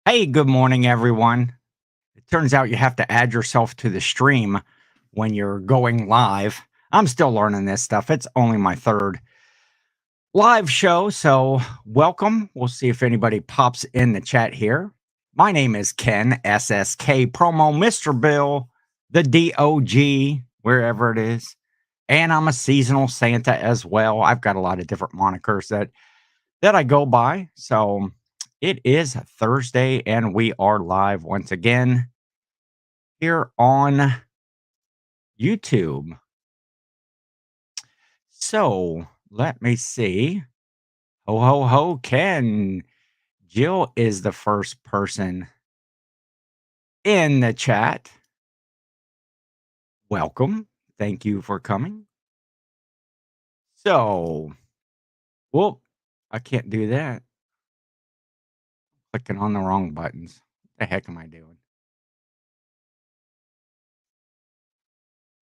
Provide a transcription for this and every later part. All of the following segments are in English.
Hey, good morning, everyone. It turns out you have to add yourself to the stream when you're going live. I'm still learning this stuff. It's only my third live show, so welcome. We'll see if anybody pops in the chat here. My name is Ken, SSK Promo, Mr. Bill, the DOG, wherever it is. And I'm a seasonal Santa as well. I've got a lot of different monikers that I go by. So it is Thursday, and we are live once again here on YouTube. So let me see. Ho, ho, ho, Ken. Jill is the first person in the chat. Welcome. Thank you for coming. So, whoop, I can't do that. Clicking on the wrong buttons. What the heck am I doing?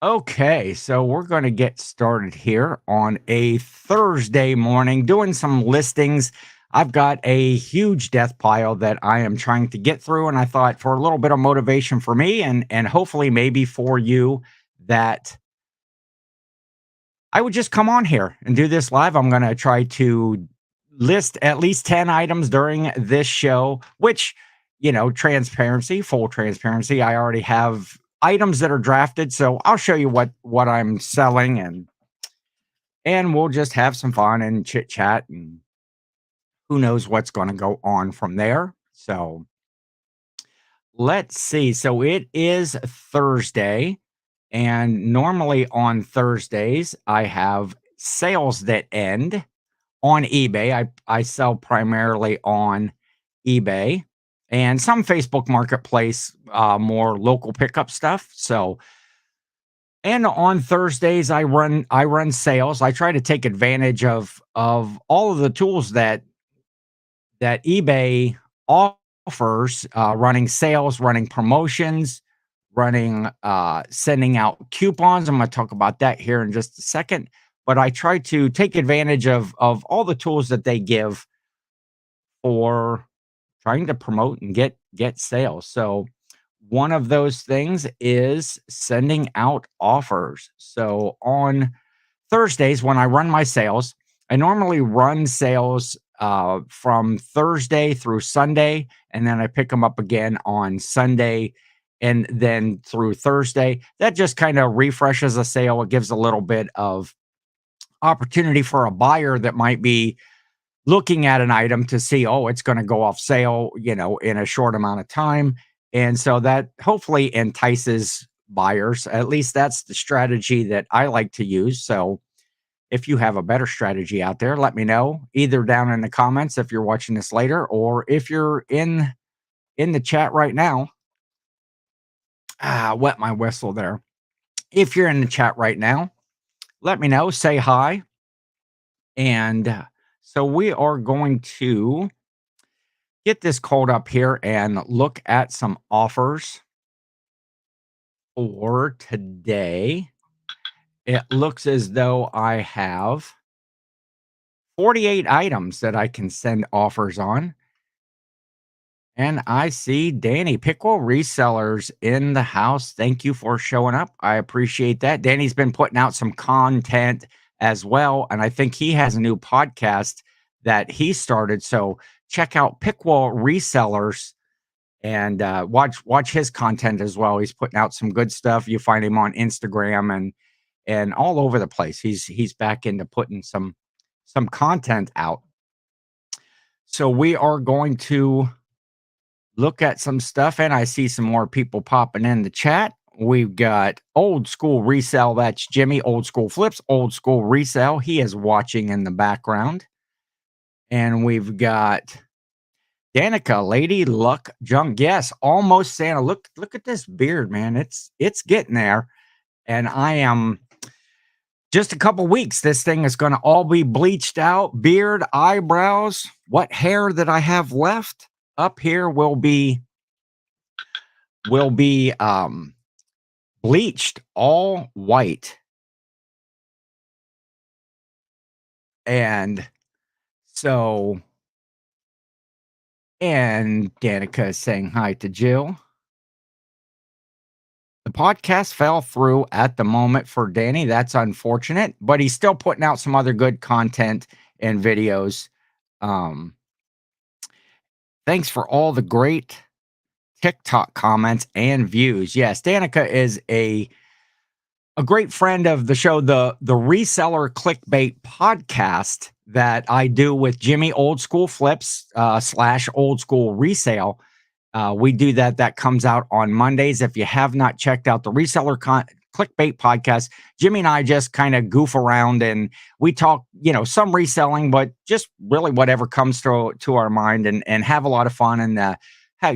Okay, so we're going to get started here on a Thursday morning doing some listings. I've got a huge death pile that I am trying to get through, and I thought for a little bit of motivation for me and hopefully maybe for you that I would just come on here and do this live. I'm going to try to list at least 10 items during this show, which, transparency, full transparency. I already have items that are drafted, so I'll show you what I'm selling and we'll just have some fun and chit chat and who knows what's going to go on from there. So, let's see. So it is Thursday, and normally on Thursdays I have sales that end on eBay. I sell primarily on eBay and some Facebook Marketplace, more local pickup stuff. So, and on Thursdays I run sales. I try to take advantage of all of the tools that eBay offers, running sales, running promotions, running sending out coupons. I'm going to talk about that here in just a second. But I try to take advantage of all the tools that they give for trying to promote and get sales. So one of those things is sending out offers. So on Thursdays when I run my sales, I normally run sales from Thursday through Sunday, and then I pick them up again on Sunday and then through Thursday. That just kind of refreshes a sale. It gives a little bit of opportunity for a buyer that might be looking at an item to see, oh, it's going to go off sale, in a short amount of time. And so that hopefully entices buyers. At least that's the strategy that I like to use. So if you have a better strategy out there, let me know either down in the comments if you're watching this later or if you're in the chat right now. Wet my whistle there. If you're in the chat right now, let me know, say hi. And so we are going to get this called up here and look at some offers for today. It looks as though I have 48 items that I can send offers on. And I see Danny Pickle Resellers in the house. Thank you for showing up. I appreciate that. Danny's been putting out some content as well. And I think he has a new podcast that he started. So check out Pickle Resellers and watch his content as well. He's putting out some good stuff. You find him on Instagram and all over the place. He's back into putting some content out. So we are going to look at some stuff, and I see some more people popping in the chat. We've got Old School Resell. That's Jimmy. Old School Flips. Old School Resell. He is watching in the background. And we've got Danica, Lady Luck Junk. Yes, almost Santa. Look at this beard, man. It's getting there. And I am just a couple weeks. This thing is going to all be bleached out. Beard, eyebrows, what hair that I have left up here will be bleached all white. And so And Danica is saying hi to Jill. The podcast fell through at the moment for Danny. That's unfortunate, but he's still putting out some other good content and videos. Um, Thanks for all the great TikTok comments and views. Yes, Danica is a great friend of the show, the Reseller Clickbait podcast that I do with Jimmy Old School Flips slash Old School Resale. We do that. That comes out on Mondays. If you have not checked out the Clickbait podcast, Jimmy and I just kind of goof around and we talk, some reselling, but just really whatever comes to our mind and have a lot of fun and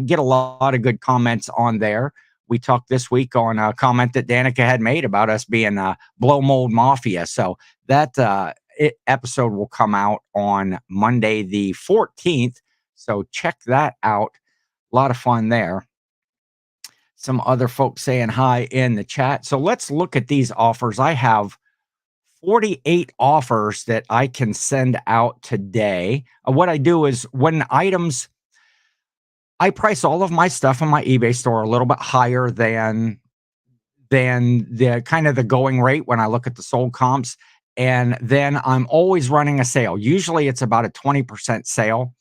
get a lot of good comments on there. We talked this week on a comment that Danica had made about us being blow mold mafia. So that episode will come out on Monday the 14th. So check that out. A lot of fun there. Some other folks saying hi in the chat. So let's look at these offers. I have 48 offers that I can send out today. What I do is I price all of my stuff on my eBay store a little bit higher than the kind of the going rate when I look at the sold comps. And then I'm always running a sale. Usually it's about a 20% sale.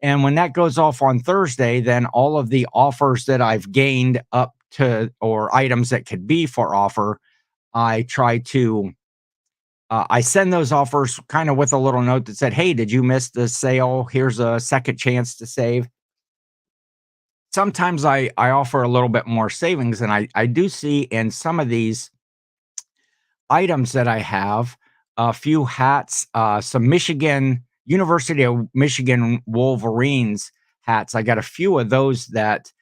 And when that goes off on Thursday, then all of the offers that I've gained up to, or items that could be for offer, I try to, I send those offers kind of with a little note that said, hey, did you miss the sale? Here's a second chance to save. Sometimes I offer a little bit more savings, and I do see in some of these items that I have a few hats, some University of Michigan Wolverines hats. I got a few of those that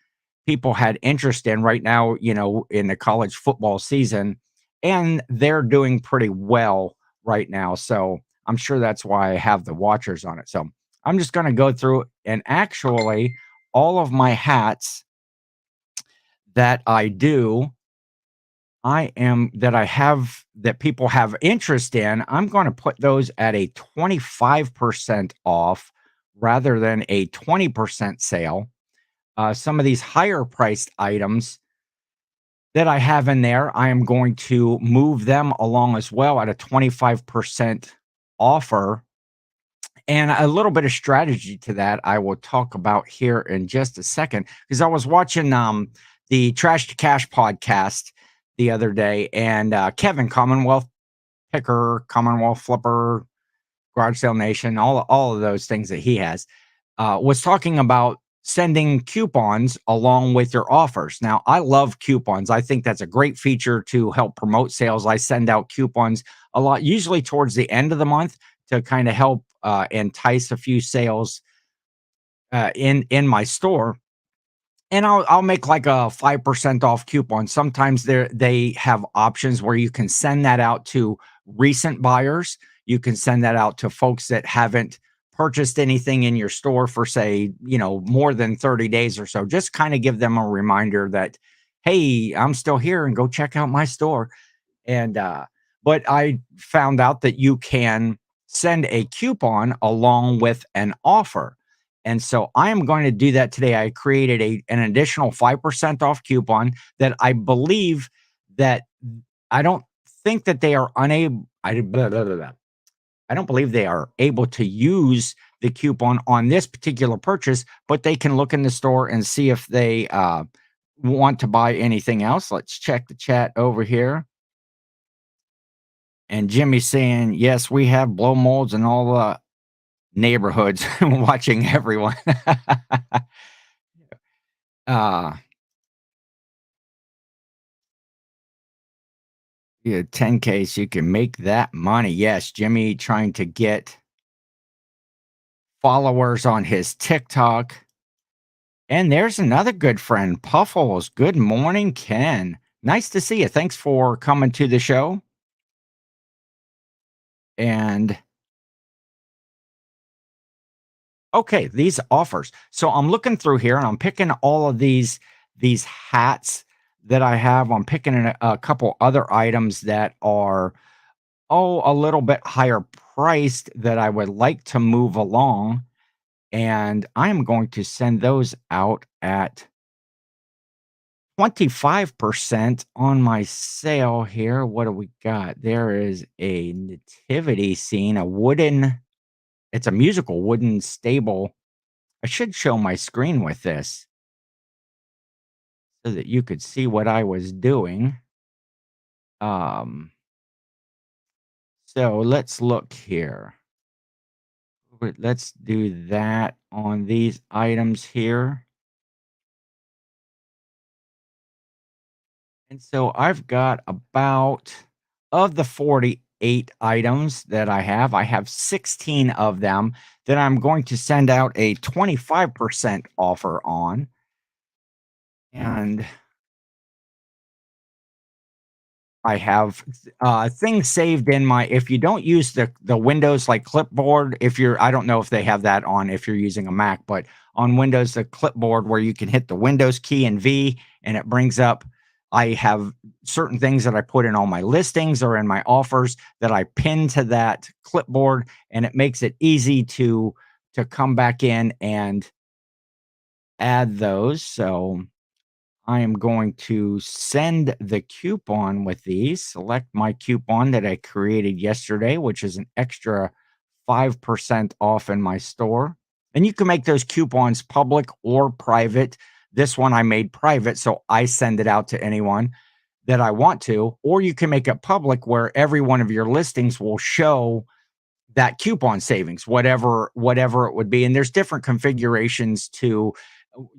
people had interest in right now, in the college football season, and they're doing pretty well right now. So I'm sure that's why I have the watchers on it. So I'm just going to go through and actually all of my hats that I have that people have interest in, I'm going to put those at a 25% off rather than a 20% sale. Some of these higher priced items that I have in there, I am going to move them along as well at a 25% offer. And a little bit of strategy to that I will talk about here in just a second, because I was watching the Trash to Cash podcast the other day, and Kevin, Commonwealth Picker, Commonwealth Flipper, Garage Sale Nation, all of those things that he has, was talking about sending coupons along with your offers. Now, I love coupons. I think that's a great feature to help promote sales. I send out coupons a lot, usually towards the end of the month, to kind of help entice a few sales in my store. And I'll make like a 5% off coupon. Sometimes they have options where you can send that out to recent buyers. You can send that out to folks that haven't purchased anything in your store for, say, more than 30 days or so. Just kind of give them a reminder that, hey, I'm still here and go check out my store. And but I found out that you can send a coupon along with an offer. And so I am going to do that today. I created an additional 5% off coupon that I believe that I don't think that they are unable blah, blah, blah, blah. I don't believe they are able to use the coupon on this particular purchase, but they can look in the store and see if they want to buy anything else. Let's check the chat over here. And Jimmy's saying, yes, we have blow molds in all the neighborhoods, watching everyone. uh, yeah, 10K, so you can make that money. Yes, Jimmy trying to get followers on his TikTok. And there's another good friend, Puffles. Good morning, Ken. Nice to see you. Thanks for coming to the show. And okay, these offers. So I'm looking through here and I'm picking all of these hats that I have. I'm picking a couple other items that are a little bit higher priced that I would like to move along. and I'm going to send those out at 25% on my sale here. What do we got? There is a nativity scene, it's a musical wooden stable. I should show my screen with this so that you could see what I was doing. Um, so let's look here. Let's do that on these items here. And so I've got about of the 48 items that I have 16 of them that I'm going to send out a 25% offer on. And I have, things saved in my if you don't use the Windows, like, clipboard, if you're I don't know if they have that on if you're using a Mac, but on Windows, the clipboard where you can hit the Windows key and V, and it brings up I have certain things that I put in all my listings or in my offers that I pin to that clipboard, and it makes it easy to come back in and add those, so I am going to send the coupon with these. Select my coupon that I created yesterday, which is an extra 5% off in my store. And you can make those coupons public or private. This one I made private, so I send it out to anyone that I want to, or you can make it public where every one of your listings will show that coupon savings, whatever it would be. And there's different configurations to,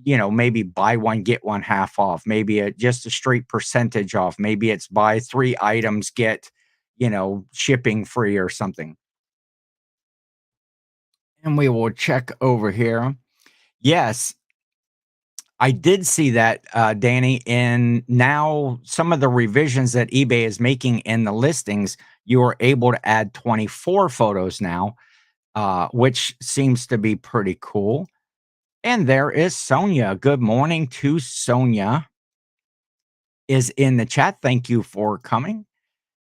maybe buy one, get one half off, maybe just a straight percentage off. Maybe it's buy 3 items, get, shipping free or something. And we will check over here. Yes, I did see that, Danny, in now some of the revisions that eBay is making in the listings, you are able to add 24 photos now, which seems to be pretty cool. And there is Sonia. Good morning to Sonia is in the chat. Thank you for coming.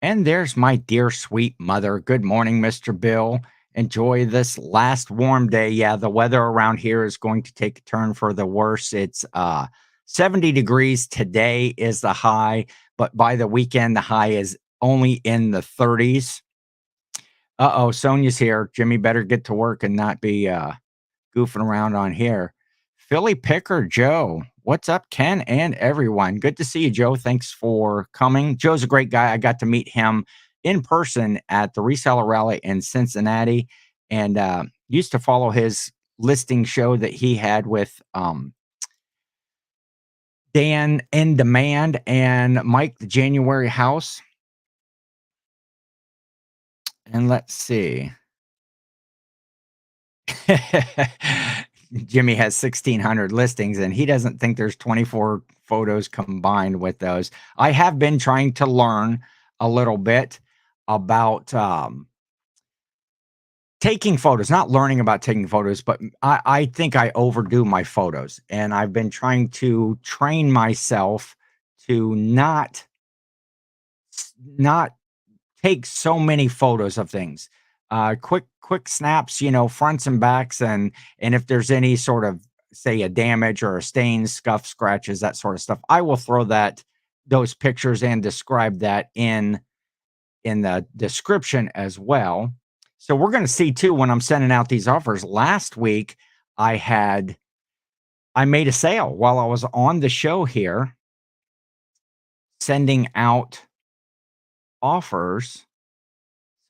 And there's my dear sweet mother. Good morning, Mr. Bill. Enjoy this last warm day. Yeah, the weather around here is going to take a turn for the worse. It's 70 degrees today is the high, but by the weekend the high is only in the 30s. Uh-oh, Sonia's here. Jimmy better get to work and not be goofing around on here. Philly Picker Joe. What's up, Ken and everyone? Good to see you, Joe. Thanks for coming. Joe's a great guy. I got to meet him in person at the Reseller Rally in Cincinnati, and used to follow his listing show that he had with Dan in Demand and Mike the January House. And let's see. Jimmy has 1,600 listings and he doesn't think there's 24 photos combined with those. I have been trying to learn a little bit about taking photos, not learning about taking photos, but I think I overdo my photos. And I've been trying to train myself to not take so many photos of things. Quick snaps, fronts and backs, and if there's any sort of, say, a damage or a stain, scuff, scratches, that sort of stuff, I will throw those pictures and describe that in the description as well. So we're going to see too when I'm sending out these offers. Last week I made a sale while I was on the show here, sending out offers.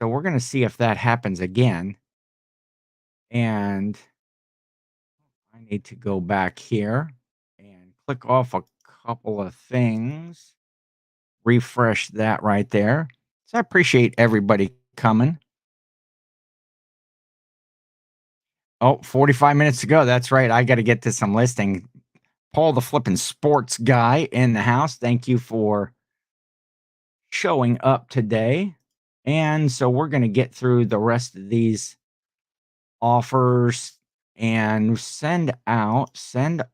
So we're going to see if that happens again. And I need to go back here and click off a couple of things, refresh that right there. So I appreciate everybody coming. Oh, 45 minutes to go. That's right. I got to get to some listing. Paul, the flipping sports guy in the house. Thank you for showing up today. And so we're going to get through the rest of these offers and send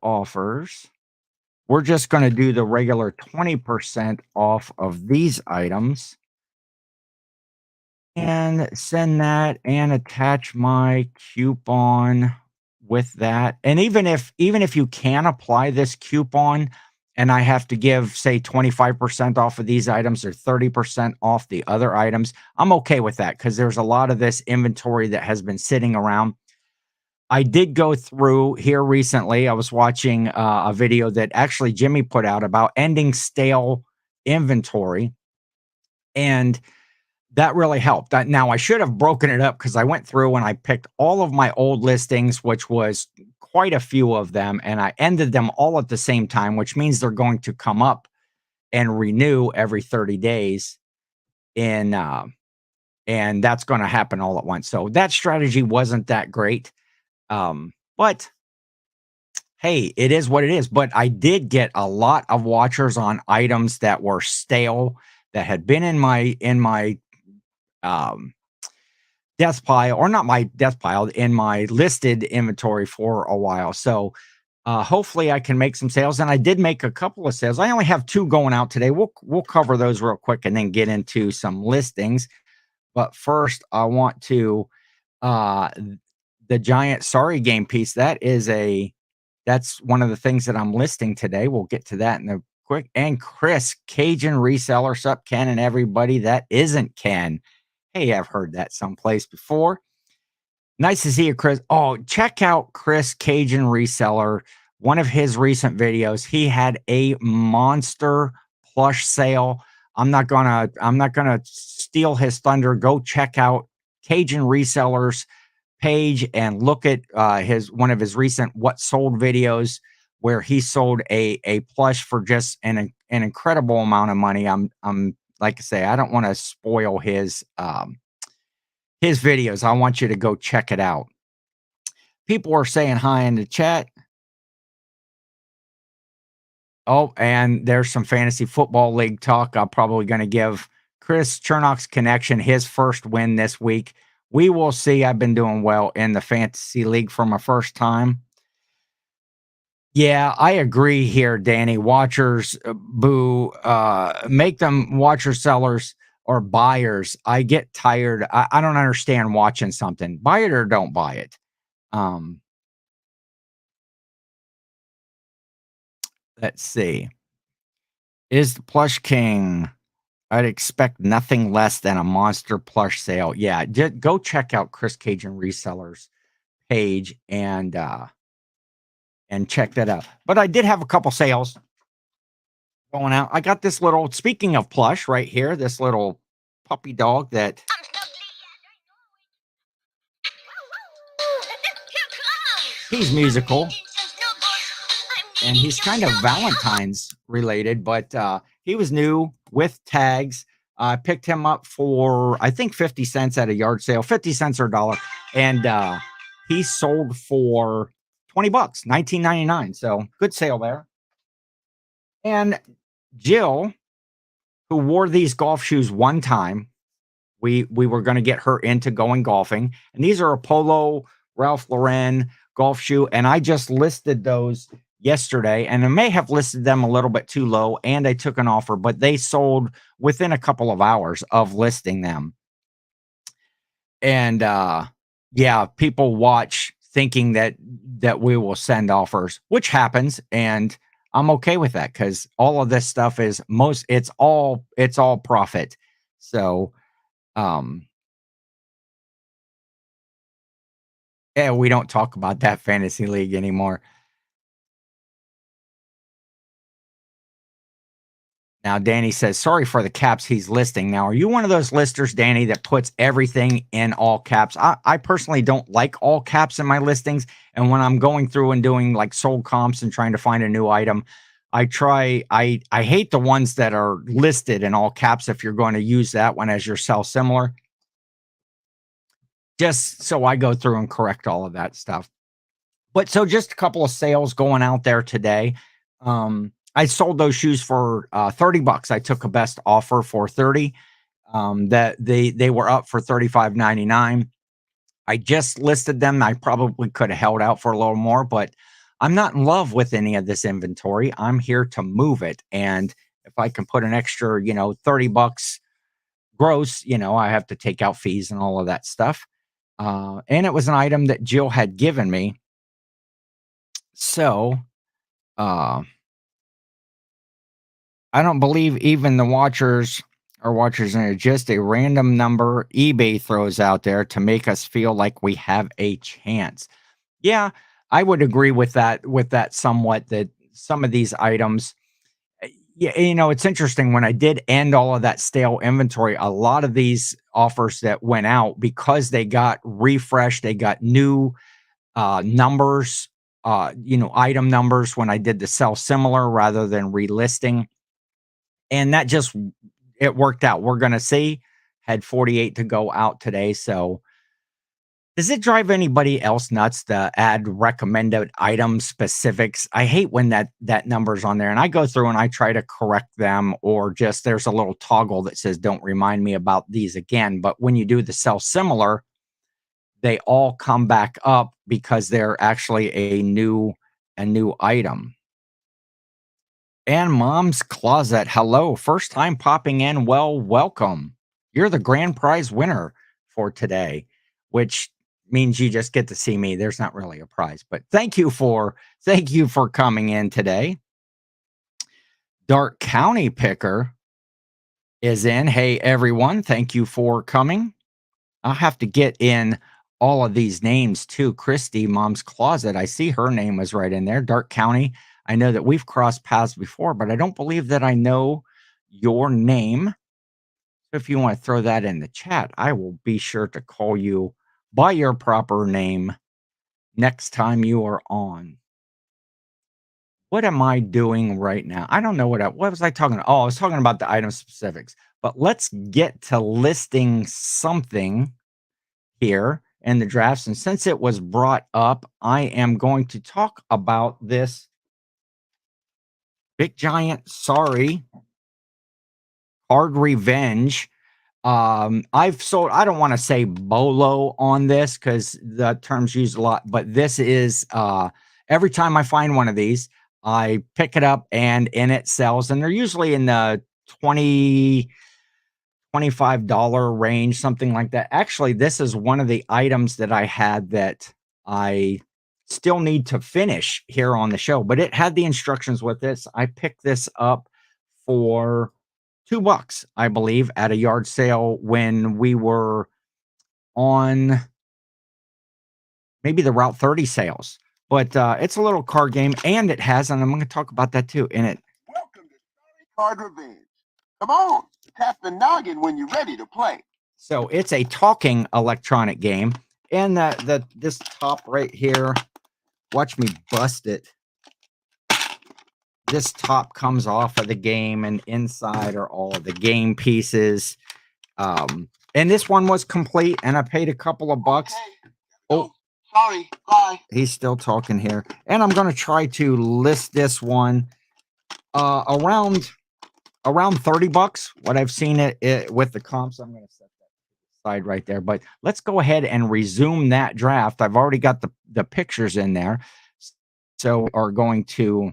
offers. We're just going to do the regular 20% off of these items and send that and attach my coupon with that. And even if you can apply this coupon and I have to give, say, 25% off of these items or 30% off the other items, I'm okay with that because there's a lot of this inventory that has been sitting around. I did go through here recently. I was watching a video that actually Jimmy put out about ending stale inventory, and that really helped. Now I should have broken it up because I went through and I picked all of my old listings, which was quite a few of them, and I ended them all at the same time, which means they're going to come up and renew every 30 days in and that's going to happen all at once. So that strategy wasn't that great. But hey, it is what it is. But I did get a lot of watchers on items that were stale that had been in my um death pile, or not my death pile, in my listed inventory for a while. So hopefully I can make some sales. And I did make a couple of sales. I only have two going out today. We'll cover those real quick and then get into some listings. But first, I want to uh the giant sorry game piece. That's one of the things that I'm listing today. We'll get to that in a quick. And Chris, Cajun Reseller, sup Ken and everybody that isn't Ken. Hey, I've heard that someplace before. Nice to see you, Chris. Oh, check out Chris Cajun Reseller. One of his recent videos, he had a monster plush sale. I'm not gonna steal his thunder. Go check out Cajun Resellers page and look at his one of his recent what sold videos where he sold a plush for just an incredible amount of money. I'm like I say, I don't want to spoil his videos. I want you to go check it out. People are saying hi in the chat. Oh, and there's some fantasy football league talk. I'm probably going to give Chris Chernock's connection his first win this week. We will see. I've been doing well in the fantasy league for my first time. Yeah, I agree here, Danny. Watchers, boo. Make them watcher sellers or buyers. I get tired. I don't understand watching something. Buy it or don't buy it. Um, let's see. Is the Plush King? I'd expect nothing less than a monster plush sale. Yeah, go check out Chris Cajun Resellers page and check that out. But I did have a couple sales going out. I got this little, speaking of plush right here, this little puppy dog that he's musical and he's kind of Valentine's related, but he was new with tags. I picked him up for, I think, 50 cents at a yard sale, 50 cents or a dollar. And he sold for 20 bucks, 19.99. So good sale there. And Jill, who wore these golf shoes one time, we were going to get her into going golfing. And these are a Polo Ralph Lauren golf shoe. And I just listed those yesterday, and I may have listed them a little bit too low, and I took an offer, but they sold within a couple of hours of listing them. And yeah, people watch thinking that we will send offers, which happens, and I'm okay with that because all of this stuff is it's all profit. So yeah, we don't talk about that fantasy league anymore. Now, Danny says, sorry for the caps he's listing. Now, are you one of those listers, Danny, that puts everything in all caps? I personally don't like all caps in my listings. And when I'm going through and doing like sold comps and trying to find a new item, I hate the ones that are listed in all caps if you're going to use that one as your sell similar. Just so I go through and correct all of that stuff. But so just a couple of sales going out there today. I sold those shoes for 30 bucks. I took a best offer for 30. That they were up for 35.99. I just listed them. I probably could have held out for a little more, but I'm not in love with any of this inventory. I'm here to move it. And if I can put an extra, 30 bucks gross, I have to take out fees and all of that stuff. And it was an item that Jill had given me. So, uh, I don't believe even the watchers are watchers, and it's just a random number eBay throws out there to make us feel like we have a chance. Yeah, I would agree with that somewhat, that some of these items, yeah, it's interesting when I did end all of that stale inventory, a lot of these offers that went out because they got refreshed, they got new numbers, item numbers when I did the sell similar rather than relisting. And that just it worked out. We're gonna see. Had 48 to go out today. So does it drive anybody else nuts to add recommended item specifics? I hate when that number's on there and I go through and I try to correct them, or just there's a little toggle that says don't remind me about these again. But when you do the sell similar, they all come back up because they're actually a new item. And Mom's Closet, hello. First time popping in. Well, welcome. You're the grand prize winner for today, which means you just get to see me. There's not really a prize, but thank you for coming in today. Dark County Picker is in. Hey everyone, thank you for coming. I'll have to get in all of these names too. Christy, Mom's Closet. I see her name was right in there. Dark County. I know that we've crossed paths before, but I don't believe that I know your name. So if you want to throw that in the chat, I will be sure to call you by your proper name next time you are on. What am I doing right now? I don't know what was I talking about? Oh, I was talking about the item specifics. But let's get to listing something here in the drafts. And since it was brought up, I am going to talk about this big giant sorry hard revenge. I've sold, I don't want to say bolo on this because the term's used a lot, but this is every time I find one of these, I pick it up and in it sells, and they're usually in the 20 $25 range, something like that. Actually, this is one of the items that I had that I still need to finish here on the show, but it had the instructions with this. I picked this up for $2, I believe, at a yard sale when we were on maybe the Route 30 sales. But it's a little card game, and it has, and I'm going to talk about that too in it. Welcome to Card Revenge. Come on, tap the noggin when you're ready to play. So it's a talking electronic game, and this top right here, watch me bust it. This top comes off of the game, and inside are all of the game pieces. And this one was complete, and I paid a couple of bucks. Okay. Oh, sorry, bye. He's still talking here, and I'm going to try to list this one around $30. What I've seen it with the comps, I'm going to set that side right there. But let's go ahead and resume that draft. I've already got the pictures in there, so we are going to.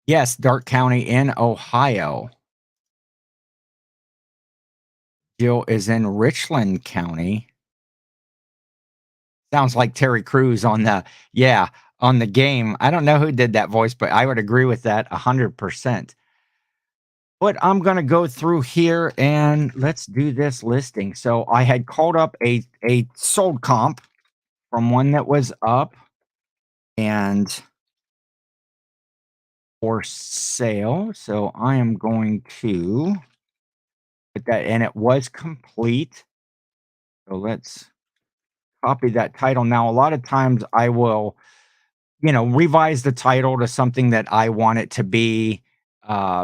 Yes, Dark County in Ohio. Jill is in Richland County. Sounds like Terry Crews on the game. I don't know who did that voice, but I would agree with that 100%. But I'm going to go through here and let's do this listing. So I had called up a sold comp from one that was up and for sale. So I am going to put that, and it was complete. So let's copy that title. Now, a lot of times I will, revise the title to something that I want it to be.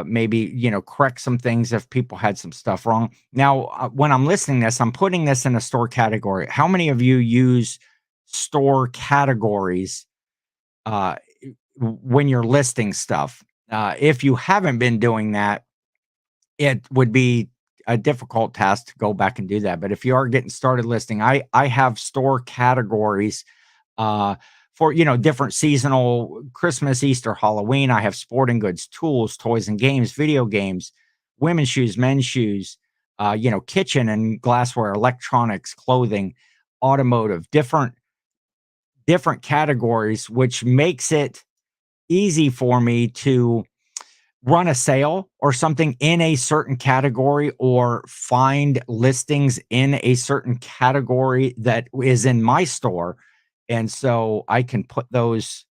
Maybe, correct some things if people had some stuff wrong. Now, when I'm listing this, I'm putting this in a store category. How many of you use store categories uh, when you're listing stuff? If you haven't been doing that, it would be a difficult task to go back and do that. But if you are getting started listing, I have store categories uh, for different seasonal Christmas, Easter, Halloween. I have sporting goods, tools, toys and games, video games, women's shoes, men's shoes, kitchen and glassware, electronics, clothing, automotive, different different categories, which makes it easy for me to run a sale or something in a certain category or find listings in a certain category that is in my store. And so I can put those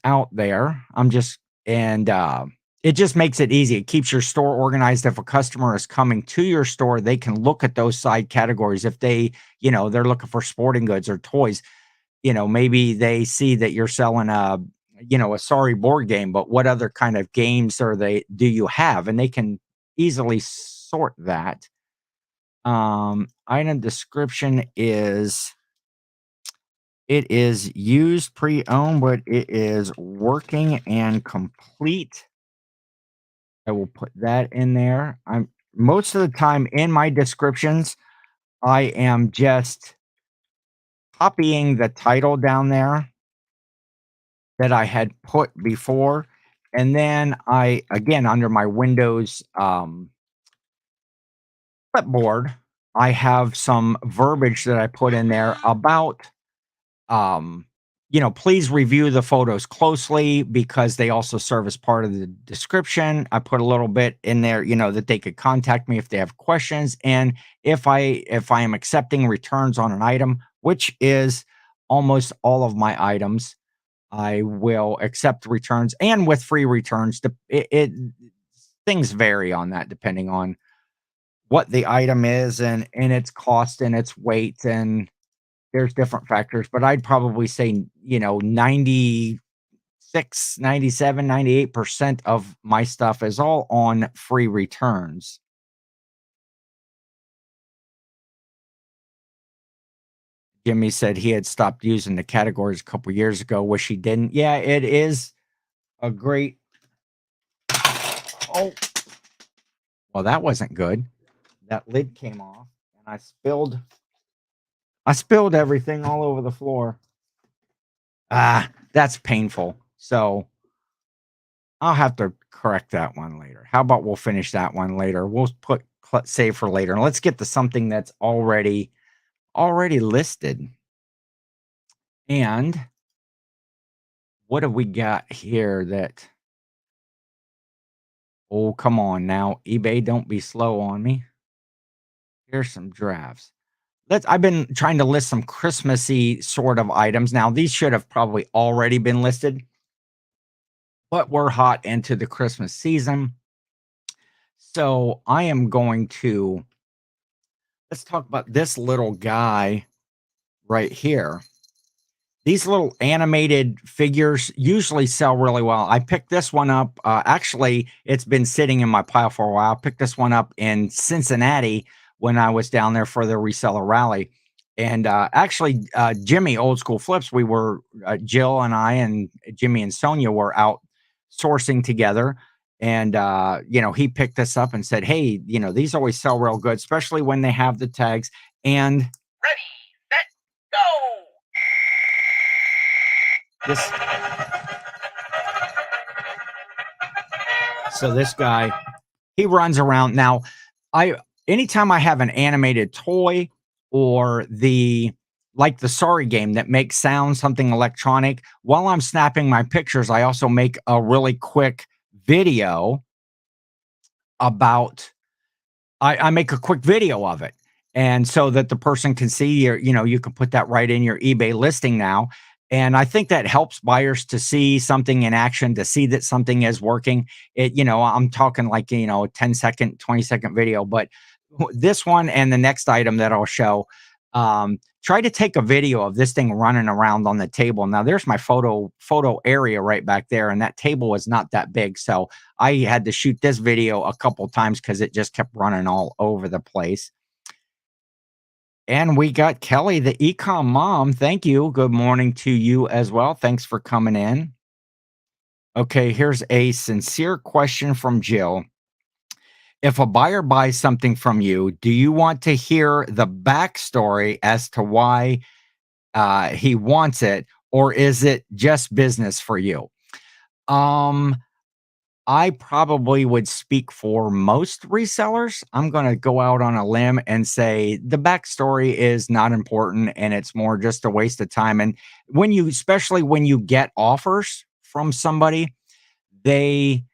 out there. It just makes it easy. It keeps your store organized. If a customer is coming to your store, they can look at those side categories. If they're looking for sporting goods or toys, maybe they see that you're selling a sorry board game, but what other kind of games do you have? And they can easily sort that. Item description it is used pre-owned, but it is working and complete. I will put that in there. I'm most of the time in my descriptions, I am just copying the title down there that I had put before. And then again, under my Windows clipboard, I have some verbiage that I put in there about, please review the photos closely because they also serve as part of the description. I put a little bit in there, that they could contact me if they have questions. And if I am accepting returns on an item, which is almost all of my items, I will accept returns and with free returns. Things vary on that depending on what the item is and its cost and its weight, and there's different factors, but I'd probably say, 96, 97, 98% of my stuff is all on free returns. Jimmy said he had stopped using the categories a couple years ago. Wish he didn't. Yeah, it is a great. Oh, well, that wasn't good. That lid came off and I spilled everything all over the floor. That's painful. So I'll have to correct that one later. How about we'll finish that one later? We'll save for later. And let's get to something that's already listed. And what have we got here that oh, come on now. eBay, don't be slow on me. Here's some drafts. I've been trying to list some Christmassy sort of items. Now, these should have probably already been listed, but we're hot into the Christmas season. So I am going to let's talk about this little guy right here. These little animated figures usually sell really well. I picked this one up. Actually, it's been sitting in my pile for a while. I picked this one up in Cincinnati when I was down there for the reseller rally. And Jimmy, Old School Flips, Jill and I and Jimmy and Sonia were out sourcing together. And, he picked this up and said, hey, these always sell real good, especially when they have the tags. And ready, set, go. This guy, he runs around. Now, anytime I have an animated toy or the Sorry game that makes sound, something electronic, while I'm snapping my pictures, I also make a really quick video about I make a quick video of it. And so that the person can see you can put that right in your eBay listing now. And I think that helps buyers to see something in action, to see that something is working. I'm talking 10-second, 20-second video, but this one and the next item that I'll show, try to take a video of this thing running around on the table. Now there's my photo area right back there. And that table is not that big. So I had to shoot this video a couple times because it just kept running all over the place. And we got Kelly, the ecom mom. Thank you. Good morning to you as well. Thanks for coming in. Okay, here's a sincere question from Jill. If a buyer buys something from you, do you want to hear the backstory as to why he wants it, or is it just business for you? I probably would speak for most resellers. I'm going to go out on a limb and say the backstory is not important and it's more just a waste of time. And especially when you get offers from somebody, they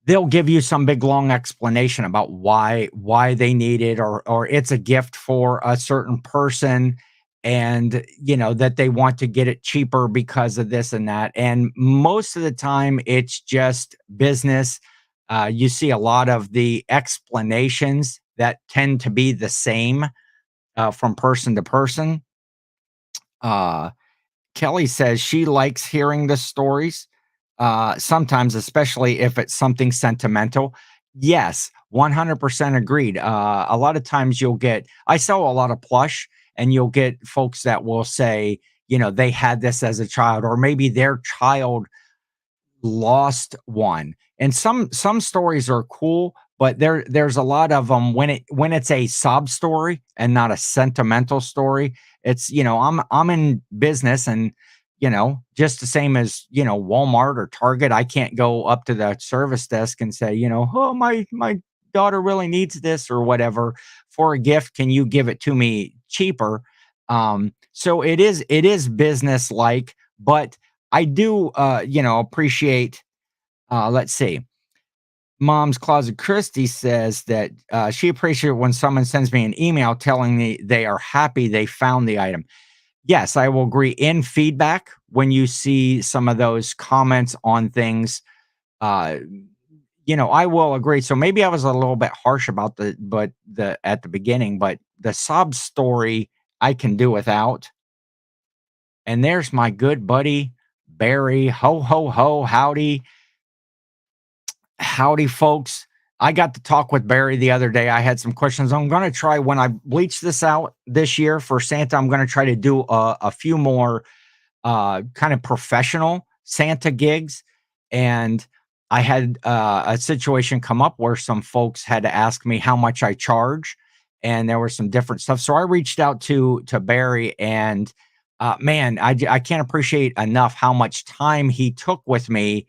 they'll give you some big long explanation about why they need it, or it's a gift for a certain person, and that they want to get it cheaper because of this and that, and most of the time it's just business. You see a lot of the explanations that tend to be the same from person to person. uh, Kelly says she likes hearing the stories, sometimes, especially if it's something sentimental. Yes, 100% agreed. A lot of times I sell a lot of plush, and you'll get folks that will say, they had this as a child, or maybe their child lost one. And some stories are cool, but there's a lot of them when it's a sob story and not a sentimental story. It's, I'm in business, and just the same as, Walmart or Target, I can't go up to the service desk and say, "Oh, my daughter really needs this or whatever for a gift. Can you give it to me cheaper?" So it is business like, but I do, appreciate. Let's see. Mom's Closet Christie says that she appreciates when someone sends me an email telling me they are happy they found the item. Yes, I will agree. In feedback, when you see some of those comments on things, uh, I will agree. So maybe I was a little bit harsh about the at the beginning, but the sob story I can do without. And there's my good buddy Barry. Ho ho ho, howdy. Howdy, folks. I got to talk with Barry the other day. I had some questions. I'm going to try when I bleach this out this year for Santa. I'm going to try to do a few more kind of professional Santa gigs. And I had a situation come up where some folks had to ask me how much I charge, and there was some different stuff. So I reached out to Barry, and man, I can't appreciate enough how much time he took with me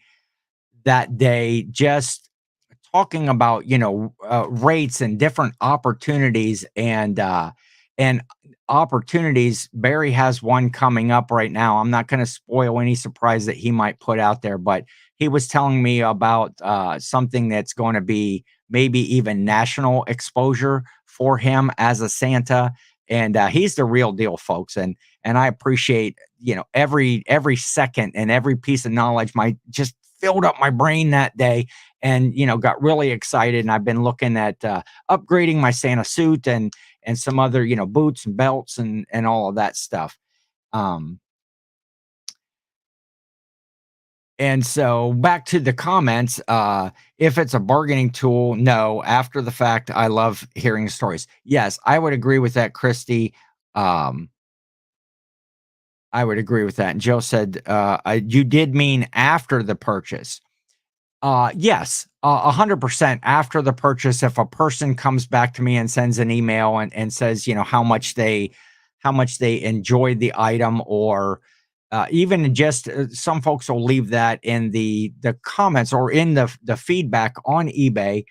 that day, just talking about, rates and different opportunities, and opportunities. Barry has one coming up right now. I'm not going to spoil any surprise that he might put out there, but he was telling me about something that's going to be maybe even national exposure for him as a Santa. And he's the real deal, folks. And I appreciate, every second and every piece of knowledge. My just filled up my brain that day, and got really excited. And I've been looking at upgrading my Santa suit, and some other, boots and belts, and all of that stuff. um and so back to the comments. If it's a bargaining tool, no. After the fact, I love hearing stories. Yes, I would agree with that, Christy. um I would agree with that. And Joe said, you did mean after the purchase. Yes, 100% after the purchase. If a person comes back to me and sends an email and says, how much they enjoyed the item, or even just some folks will leave that in the comments or in the feedback on eBay,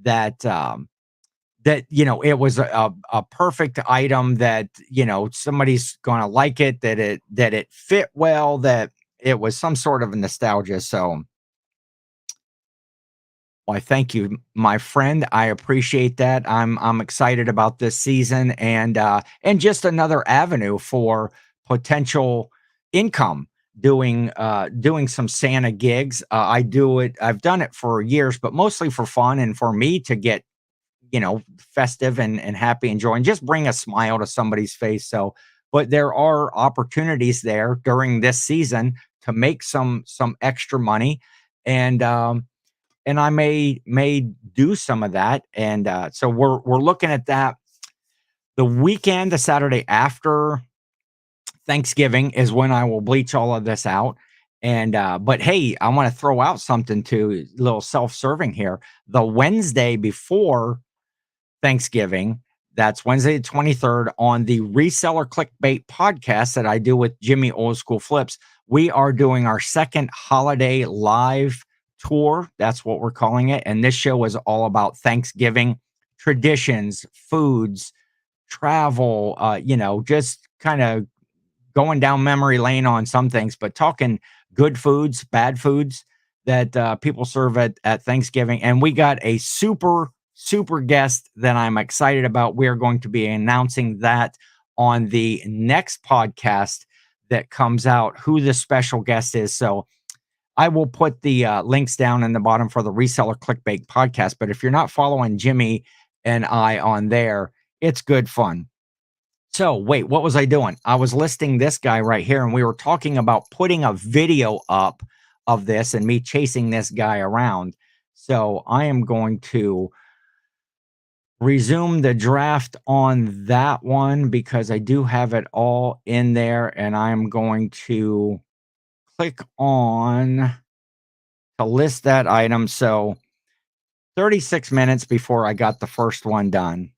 that it was a perfect item, that somebody's going to like it, that it fit well, that it was some sort of a nostalgia. So, why, thank you, my friend. I appreciate that. I'm excited about this season, and just another avenue for potential income, doing some Santa gigs. I do it. I've done it for years, but mostly for fun and for me to get, festive and happy and joy, and just bring a smile to somebody's face. So, but there are opportunities there during this season to make some extra money, and I may do some of that. And so we're looking at that. The weekend, the Saturday after Thanksgiving, is when I will bleach all of this out. And but hey, I want to throw out something, to a little self-serving here. The Wednesday before Thanksgiving, that's Wednesday the 23rd, on the Reseller Clickbait podcast that I do with Jimmy Old School Flips. We are doing our second holiday live tour. That's what we're calling it. And this show is all about Thanksgiving traditions, foods, travel, just kind of going down memory lane on some things, but talking good foods, bad foods that people serve at Thanksgiving. And we got a super, super guest that I'm excited about. We are going to be announcing that on the next podcast that comes out, who the special guest is. So I will put the links down in the bottom for the Reseller Clickbait podcast. But if you're not following Jimmy and I on there, it's good fun. So wait, what was I doing? I was listing this guy right here, and we were talking about putting a video up of this and me chasing this guy around. So I am going to resume the draft on that one because I do have it all in there, and I'm going to click on to list that item. So 36 minutes before I got the first one done.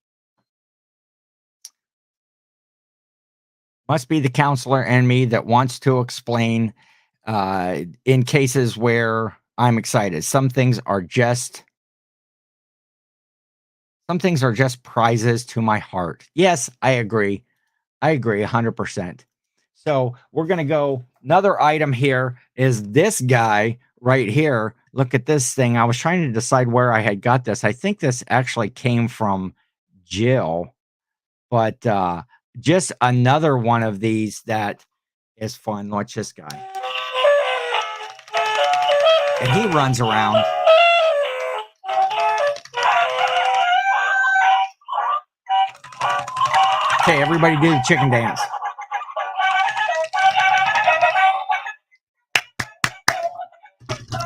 Must be the counselor and me that wants to explain in cases where I'm excited. Some things are just prizes to my heart. Yes, I agree. I agree 100%. So we're going to go. Another item here is this guy right here. Look at this thing. I was trying to decide where I had got this. I think this actually came from Jill, but just another one of these that is fun. Watch this guy. And he runs around. Okay, everybody do the chicken dance.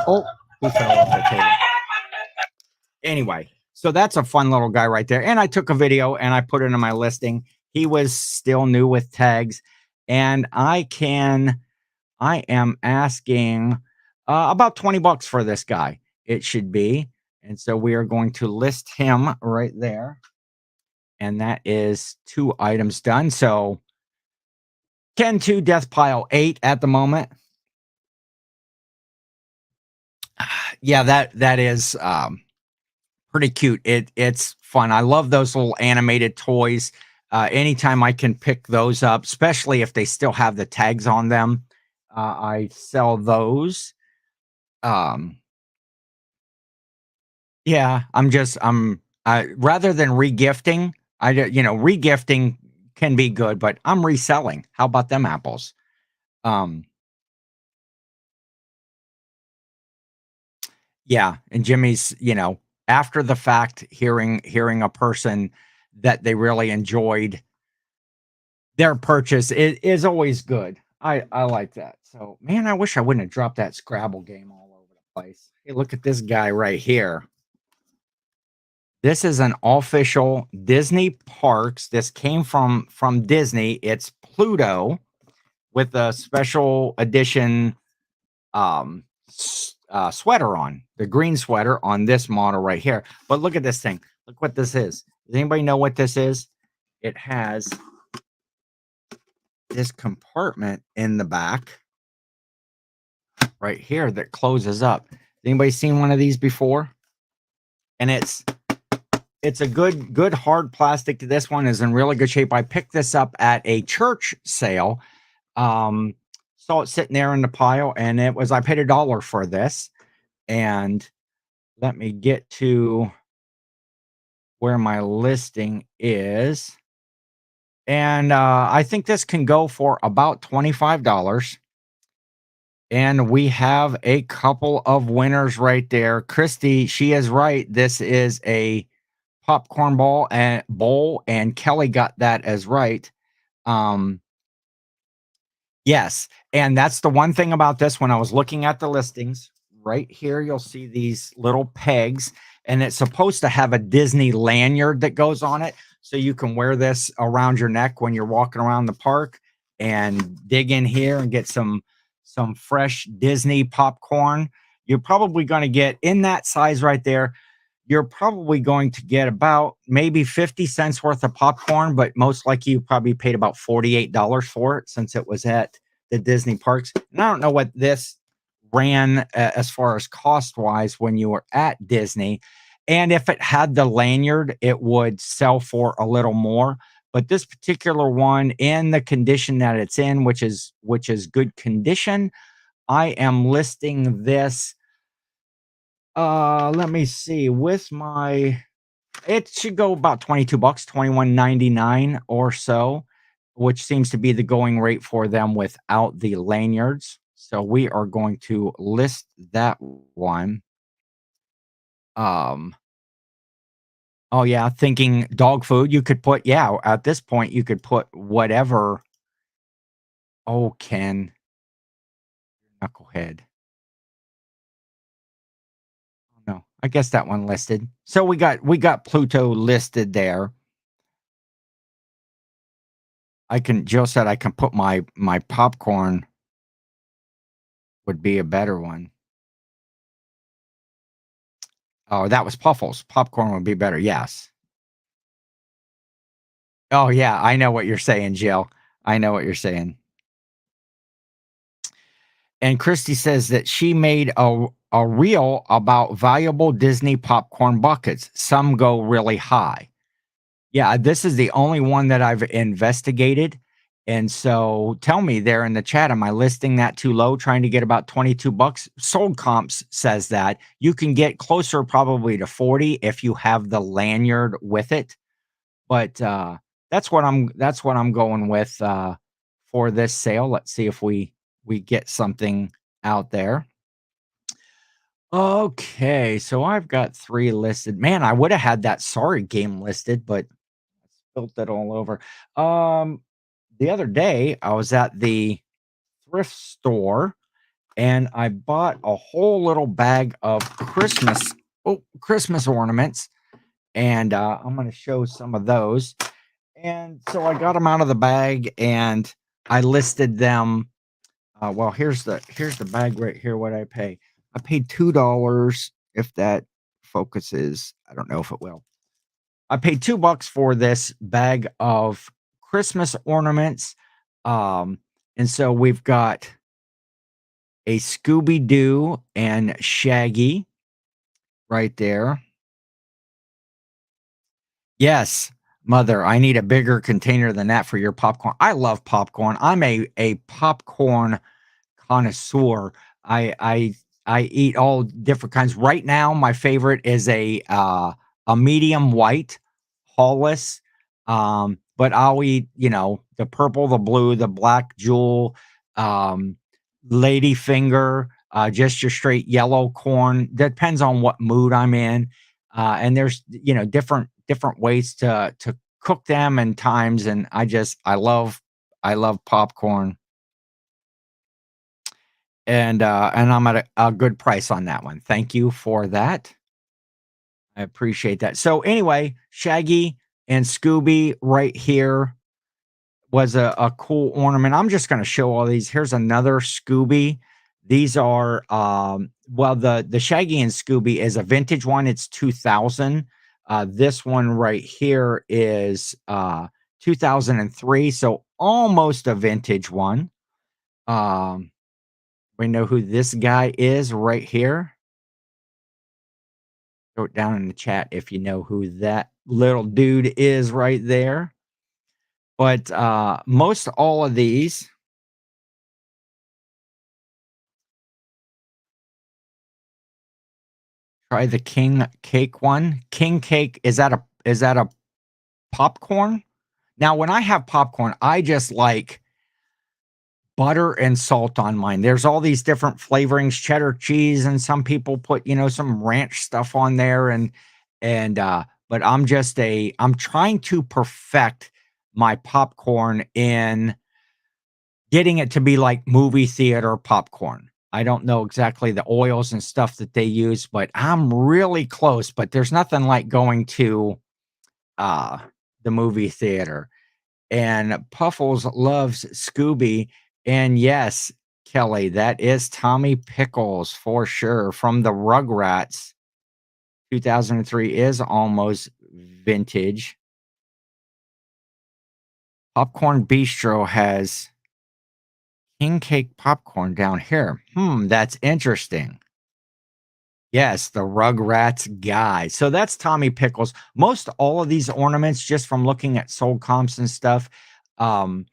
Oh, he fell off the table. Anyway, so that's a fun little guy right there. And I took a video and I put it in my listing. He was still new with tags. And I am asking about $20 for this guy. It should be. And so we are going to list him right there. And that is 2 items done. So Ken 2 Death Pile 8 at the moment. Yeah, that is pretty cute. It's fun. I love those little animated toys. Anytime I can pick those up, especially if they still have the tags on them, I sell those. Yeah, I'm rather than regifting, regifting can be good, but I'm reselling. How about them apples? Yeah, and Jimmy's, after the fact, hearing a person that they really enjoyed their purchase is always good. I like that. So, man, I wish I wouldn't have dropped that Scrabble game all over the place. Hey, look at this guy right here. This is an official Disney Parks. This came from Disney. It's Pluto with a special edition sweater on, the green sweater on this model right here. But look at this thing. Look what this is. Does anybody know what this is? It has this compartment in the back right here that closes up. Anybody seen one of these before? And it's a good hard plastic. This one is in really good shape. I picked this up at a church sale. Saw it sitting there in the pile, and I paid $1 for this. And let me get to where my listing is. And I think this can go for about $25. And we have a couple of winners right there. Christy, she is right. This is a popcorn bowl, and Kelly got that as right. Yes, and that's the one thing about this. When I was looking at the listings right here, you'll see these little pegs, and it's supposed to have a Disney lanyard that goes on it, so you can wear this around your neck when you're walking around the park and dig in here and get some fresh Disney popcorn. You're probably going to get, in that size right there, you're probably going to get about maybe 50 cents worth of popcorn, but most likely you probably paid about $48 for it since it was at the Disney parks. And I don't know what this ran as far as cost wise when you were at Disney. And if it had the lanyard, it would sell for a little more. But this particular one, in the condition that it's in, which is good condition, I am listing this. Let me see. With my it should go about 22 bucks, 21.99 or so, which seems to be the going rate for them without the lanyards. So we are going to list that one. Um, oh yeah, thinking dog food, you could put, yeah, at this point you could put whatever. Oh, Ken, knucklehead. No, I guess that one listed. So we got Pluto listed there. Jill said I can put my popcorn would be a better one. Oh, that was Puffles. Popcorn would be better, yes. Oh, yeah, I know what you're saying, Jill. I know what you're saying. And Christy says that she made a reel about valuable Disney popcorn buckets. Some go really high. Yeah, this is the only one that I've investigated. And so tell me there in the chat, am I listing that too low, trying to get about 22 bucks? Sold Comps says that you can get closer probably to 40 if you have the lanyard with it. But that's what I'm going with for this sale. Let's see if we get something out there. Okay, so I've got 3 listed. Man, I would have had that Sorry game listed, but I spilt it all over. Um, the other day I was at the thrift store and I bought a whole little bag of Christmas ornaments, and I'm going to show some of those. And so I got them out of the bag and I listed them. Well, here's the bag right here. What I pay? I paid $2. If that focuses, I don't know if it will. I paid $2 for this bag of Christmas ornaments. Um, and so we've got a Scooby Doo and Shaggy right there. Yes, mother, I need a bigger container than that for your popcorn. I love popcorn. I'm a popcorn connoisseur. I I eat all different kinds. Right now, my favorite is a medium white, Hollis. But I'll eat, the purple, the blue, the black jewel, um, ladyfinger, just your straight yellow corn. Depends on what mood I'm in. And there's different ways to cook them and times. And I love popcorn. And I'm at a good price on that one. Thank you for that. I appreciate that. So anyway, Shaggy and Scooby right here was a cool ornament. I'm just going to show all these. Here's another Scooby. These are well, the Shaggy and Scooby is a vintage one. It's 2000. This one right here is 2003, so almost a vintage one. Um, we know who this guy is right here. Throw it down in the chat if you know who that little dude is right there. But most all of these, try the king cake one. King cake, is that a popcorn? Now, when I have popcorn, I just like butter and salt on mine. There's all these different flavorings, cheddar cheese, and some people put, some ranch stuff on there, and but I'm trying to perfect my popcorn in getting it to be like movie theater popcorn. I don't know exactly the oils and stuff that they use, but I'm really close. But there's nothing like going to uh the movie theater. And Puffles loves Scooby. And yes, Kelly, that is Tommy Pickles for sure from the Rugrats. 2003 is almost vintage. Popcorn Bistro has king cake popcorn down here. That's interesting. Yes, the Rugrats guy. So that's Tommy Pickles. Most all of these ornaments, just from looking at sold comps and stuff, um,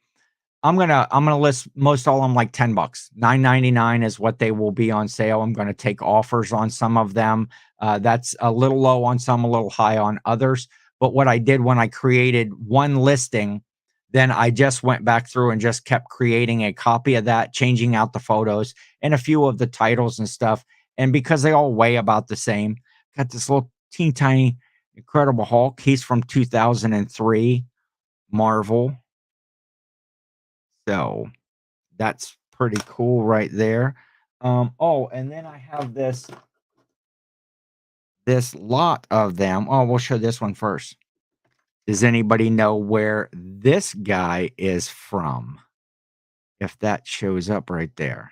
I'm gonna list most all of them like 10 bucks. 9.99 is what they will be on sale. I'm gonna take offers on some of them. That's a little low on some, a little high on others. But what I did when I created one listing, then I just went back through and just kept creating a copy of that, changing out the photos and a few of the titles and stuff. And because they all weigh about the same, got this little teeny tiny Incredible Hulk. He's from 2003 Marvel. So that's pretty cool right there. Oh, and then I have this lot of them. Oh, we'll show this one first. Does anybody know where this guy is from? If that shows up right there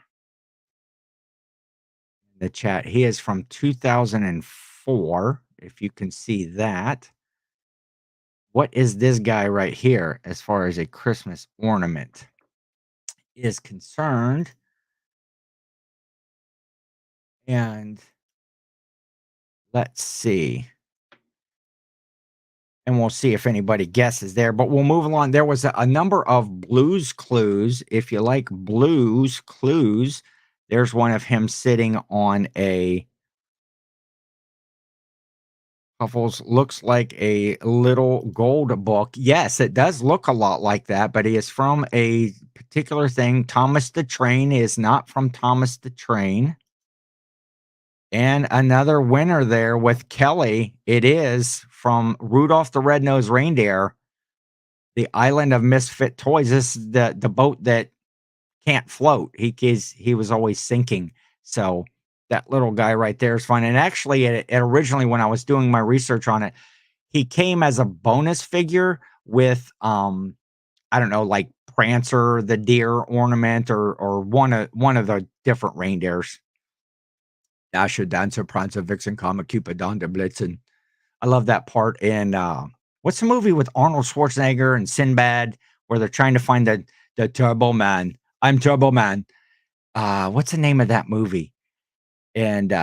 in the chat. He is from 2004, if you can see that. What is this guy right here as far as a Christmas ornament is concerned? And let's see. And we'll see if anybody guesses there, but we'll move along. There was a number of Blues Clues. If you like Blues Clues, there's one of him sitting on a Puffles looks like a little gold book. Yes, it does look a lot like that, but he is from a particular thing. Thomas the Train is not from Thomas the Train. And another winner there with Kelly. It is from Rudolph the Red-Nosed Reindeer, the Island of Misfit Toys. This is the boat that can't float. He was always sinking. So that little guy right there is fun. And actually, it originally, when I was doing my research on it, he came as a bonus figure with I don't know, like Prancer, the deer ornament, or one of the different reindeers. Dasher, Dancer, Prancer, Vixen, Comet, Cupid, Donner, Blitzen. I love that part in what's the movie with Arnold Schwarzenegger and Sinbad where they're trying to find the Turbo Man. I'm Turbo Man. What's the name of that movie? And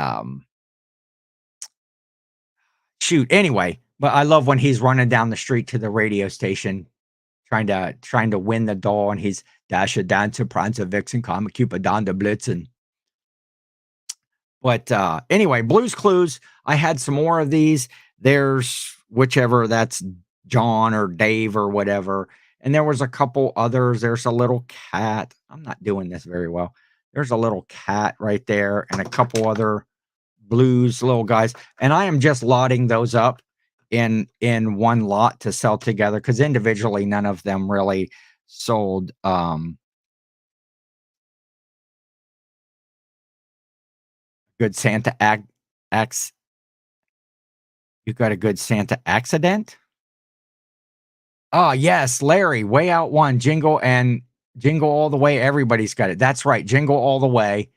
shoot, anyway, but I love when he's running down the street to the radio station trying to win the doll, and he's Dasher, Dancer, Prancer, Vixen, Comet, Cupid, Donner, Blitzen. But anyway, Blues Clues. I had some more of these. There's whichever that's John or Dave or whatever. And there was a couple others. There's a little cat. I'm not doing this very well. There's a little cat right there and a couple other blues little guys. And I am just lotting those up in one lot to sell together because individually none of them really sold. Good Santa acts. You got a good Santa accident? Oh, yes, Larry, Way Out One, Jingle and Jingle All the Way. Everybody's got it. That's right, Jingle All the Way.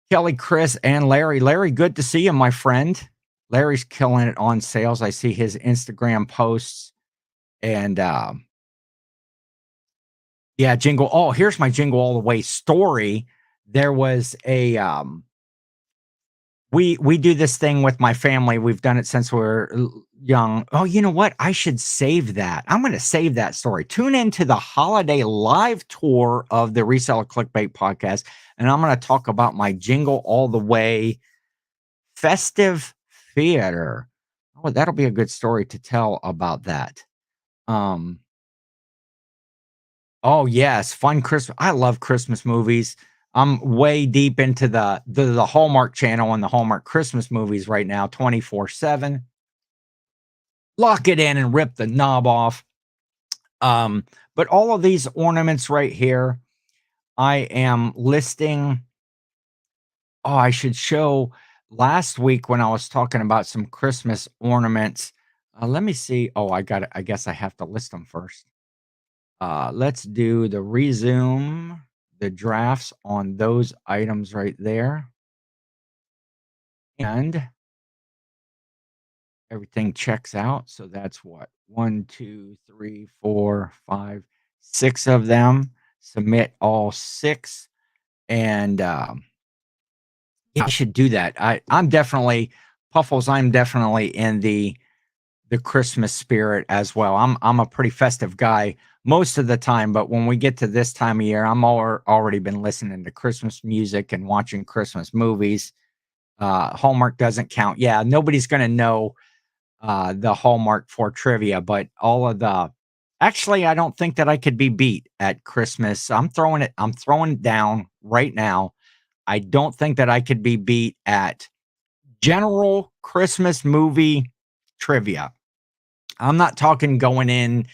Kelly, Chris, and Larry. Larry, good to see you, my friend. Larry's killing it on sales. I see his Instagram posts and yeah, Jingle. Oh, here's my Jingle All the Way story. There was a we do this thing with my family. We've done it since we were young. Oh, you know what? I should save that. I'm going to save that story. Tune into the holiday live tour of the Reseller Clickbait podcast, and I'm going to talk about my Jingle All the Way festive theater. Oh, that'll be a good story to tell about that. Um, oh yes, fun Christmas. I love Christmas movies. I'm way deep into the Hallmark channel and the Hallmark Christmas movies right now, 24/7. Lock it in and rip the knob off. But all of these ornaments right here, I am listing. Oh, I should show last week when I was talking about some Christmas ornaments. Let me see. Oh, I got it. I guess I have to list them first. Let's do the resume, the drafts on those items right there. And everything checks out. So that's what? One, two, three, four, five, six of them. submit all 6, and, yeah, I should do that. I'm definitely Puffles, I'm definitely in the Christmas spirit as well. I'm a pretty festive guy most of the time, but when we get to this time of year, already been listening to Christmas music and watching Christmas movies. Hallmark doesn't count. Yeah, nobody's gonna know the Hallmark for trivia, but all of the actually, I don't think that I could be beat at Christmas. I'm throwing down right now. I don't think that I could be beat at general Christmas movie trivia. I'm not talking going in,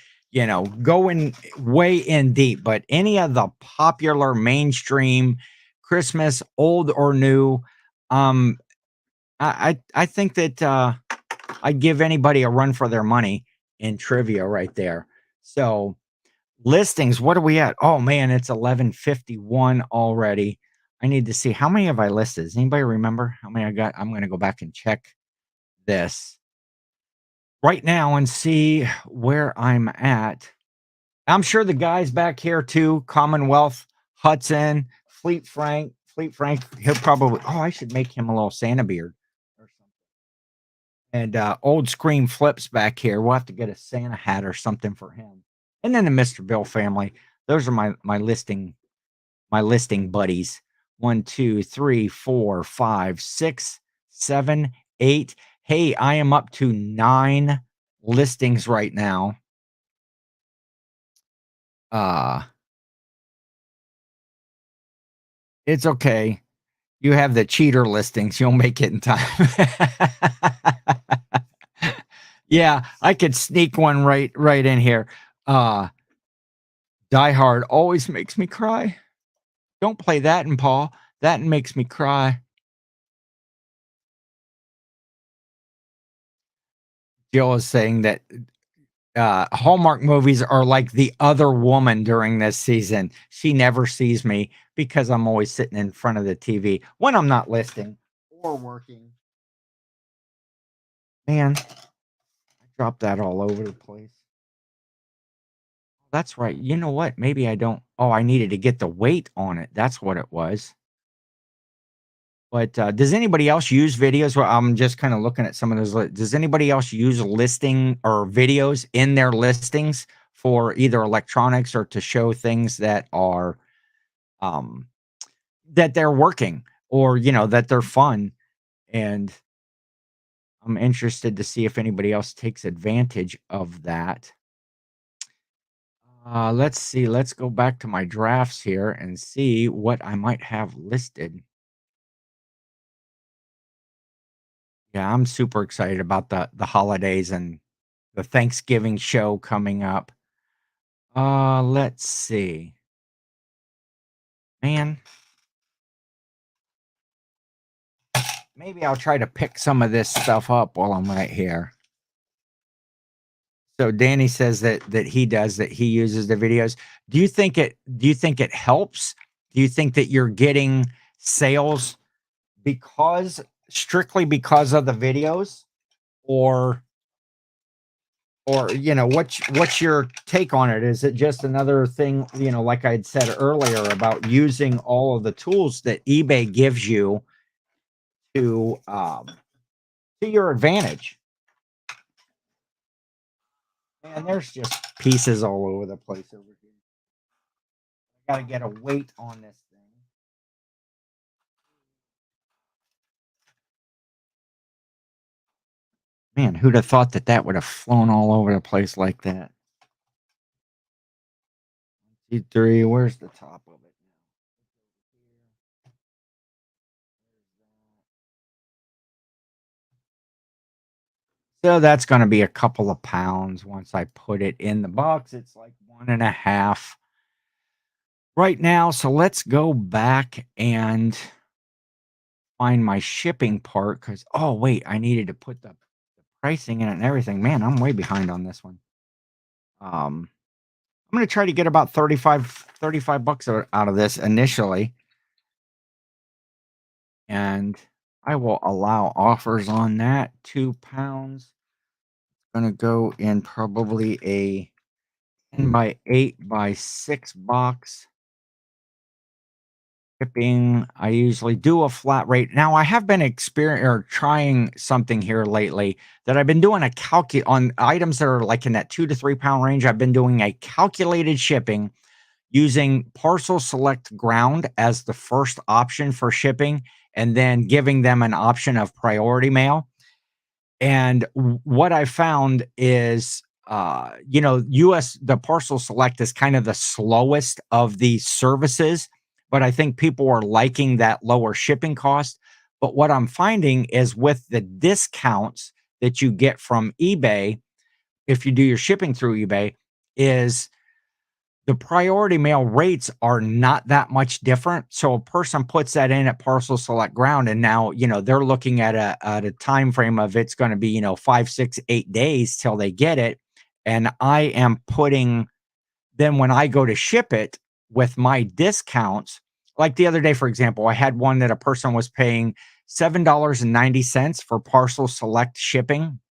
going way in deep, but any of the popular mainstream Christmas, old or new, um, I think that I'd give anybody a run for their money in trivia right there. So listings, what are we at? Oh man, it's 11:51 already. I need to see how many have I listed. Does anybody remember how many I got? I'm going to go back and check this right now and see where I'm at. I'm sure the guys back here too, Commonwealth, Hudson, Fleet Frank, he'll probably, oh, I should make him a little Santa beard or something. And old Scream Flips back here. We'll have to get a Santa hat or something for him. And then the Mr. Bill family. Those are my listing buddies. 1, 2, 3, 4, 5, 6, 7, 8. Hey, I am up to 9 listings right now. Uh it's okay. You have the cheater listings. You'll make it in time. Yeah, I could sneak one right in here. Die Hard always makes me cry. Don't play that in Paul. That makes me cry. Jill is saying that Hallmark movies are like the other woman during this season. She never sees me because I'm always sitting in front of the TV when I'm not listing or working. Man, I dropped that all over the place. That's right. You know what? Maybe I don't. Oh, I needed to get the weight on it. That's what it was. But does anybody else use videos? Well, I'm just kind of looking at some of those. Does anybody else use listing or videos in their listings for either electronics or to show things that are um, that they're working or that they're fun? And I'm interested to see if anybody else takes advantage of that. Let's see. Let's go back to my drafts here and see what I might have listed. Yeah, I'm super excited about the holidays and the Thanksgiving show coming up. Let's see. Man, maybe I'll try to pick some of this stuff up while I'm right here. So Danny says that he does that he uses the videos. Do you think it helps? Do you think that you're getting sales because strictly because of the videos or what's your take on it? Is it just another thing, like I had said earlier about using all of the tools that eBay gives you to your advantage? And there's just pieces all over the place over here. I gotta get a weight on this thing. Man, who'd have thought that would have flown all over the place like that? T3, where's the top of it? So that's going to be a couple of pounds once I put it in the box. It's like 1.5 right now. So let's go back and find my shipping part because, oh, wait, I needed to put the pricing in it and everything. Man, I'm way behind on this one. I'm going to try to get about 35 bucks out of this initially. And I will allow offers on that. 2 pounds. Going to go in probably a 10 by 8 by 6 box. Shipping, I usually do a flat rate. Now, I have been or trying something here lately that I've been doing a on items that are like in that 2 to 3 pound range. I've been doing a calculated shipping using Parcel Select Ground as the first option for shipping, and then giving them an option of priority mail. And what I found is, the Parcel Select is kind of the slowest of the services, but I think people are liking that lower shipping cost. But what I'm finding is with the discounts that you get from eBay, if you do your shipping through eBay, is the priority mail rates are not that much different. So a person puts that in at Parcel Select Ground, and now they're looking at a time frame of it's going to be 5, 6, 8 days till they get it, and I am putting then when I go to ship it with my discounts. Like the other day, for example, I had one that a person was paying $7.90 for Parcel Select shipping.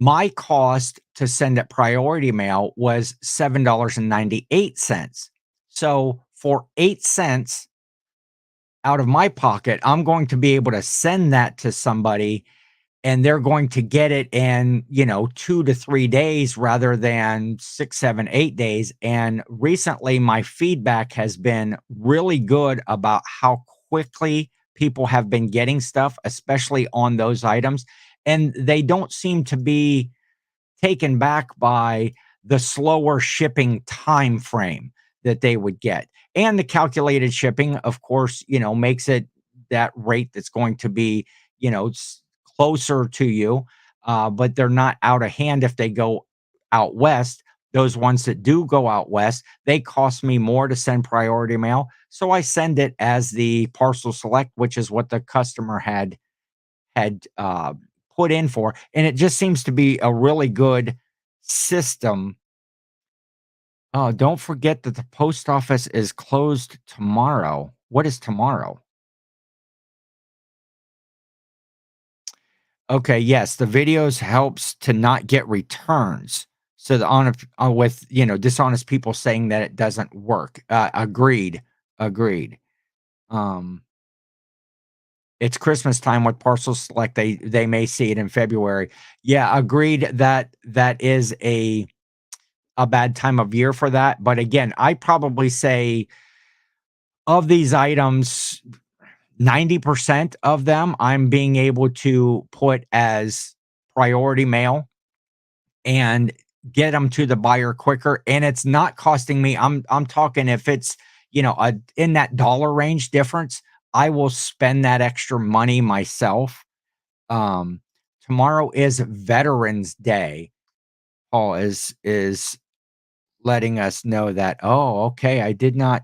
My cost to send it priority mail was $7.98. So for 8 cents out of my pocket, I'm going to be able to send that to somebody, and they're going to get it in, 2 to 3 days rather than 6, 7, 8 days. And recently, my feedback has been really good about how quickly people have been getting stuff, especially on those items. And they don't seem to be taken back by the slower shipping time frame that they would get. And the calculated shipping, of course, makes it that rate that's going to be, closer to you. But they're not out of hand if they go out west. Those ones that do go out west, they cost me more to send priority mail. So I send it as the Parcel Select, which is what the customer had put in for, and it just seems to be a really good system. Oh, don't forget that the post office is closed tomorrow. What is tomorrow? Okay, yes, the videos helps to not get returns. So the with dishonest people saying that it doesn't work. Agreed, agreed. Um, it's Christmas time with parcels like they may see it in February. Yeah, agreed that that is a bad time of year for that. But again, I probably say of these items, 90% of them I'm being able to put as priority mail and get them to the buyer quicker. And it's not costing me. I'm talking if it's, in that dollar range difference, I will spend that extra money myself. Um, Tomorrow is Veterans Day. Paul is letting us know that, "Oh, okay, I did not